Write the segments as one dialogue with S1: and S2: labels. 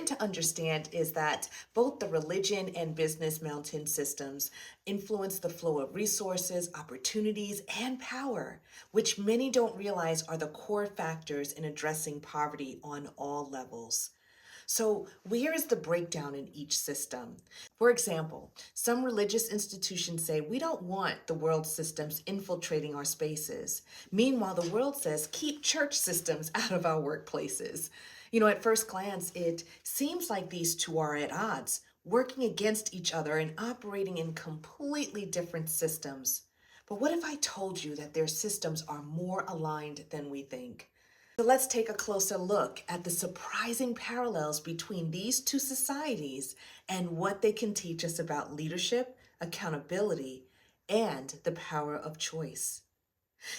S1: important to understand is that both the religion and business mountain systems influence the flow of resources, opportunities, and power, which many don't realize are the core factors in addressing poverty on all levels. So, where is the breakdown in each system? For example, some religious institutions say we don't want the world systems infiltrating our spaces. Meanwhile, the world says keep church systems out of our workplaces. At first glance, it seems like these two are at odds, working against each other and operating in completely different systems. But what if I told you that their systems are more aligned than we think? So let's take a closer look at the surprising parallels between these two societies and what they can teach us about leadership, accountability, and the power of choice.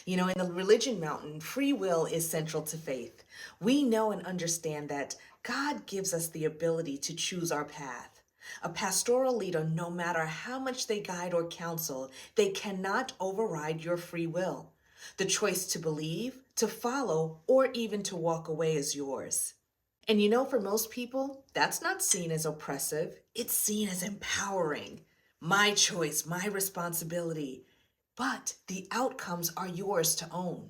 S1: In the religion mountain, free will is central to faith. We know and understand that God gives us the ability to choose our path. A pastoral leader, no matter how much they guide or counsel, they cannot override your free will. The choice to believe, to follow, or even to walk away is yours. And for most people, that's not seen as oppressive, it's seen as empowering. My choice, my responsibility. But the outcomes are yours to own.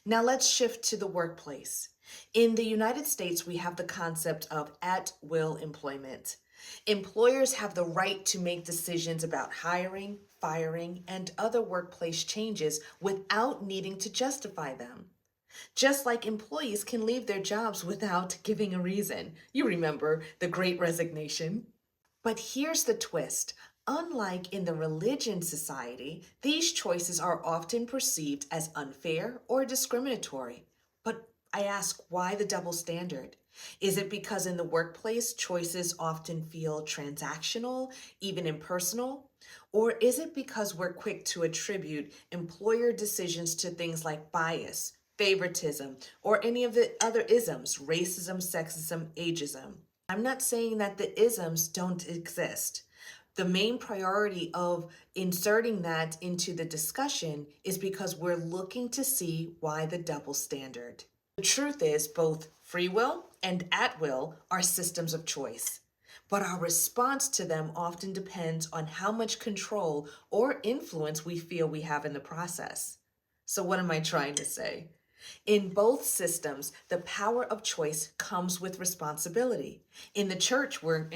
S1: Now let's shift to the workplace. In the United States, we have the concept of at-will employment. Employers have the right to make decisions about hiring, firing, and other workplace changes without needing to justify them. Just like employees can leave their jobs without giving a reason. You remember the Great Resignation. But here's the twist. Unlike in the religion society, these choices are often perceived as unfair or discriminatory. But I ask, why the double standard? Is it because in the workplace, choices often feel transactional, even impersonal? Or is it because we're quick to attribute employer decisions to things like bias, favoritism, or any of the other isms, racism, sexism, ageism? I'm not saying that the isms don't exist. The main priority of inserting that into the discussion is because we're looking to see why the double standard. The truth is, both free will and at will are systems of choice, but our response to them often depends on how much control or influence we feel we have in the process. So, what am I trying to say? In both systems, the power of choice comes with responsibility. In the church, we're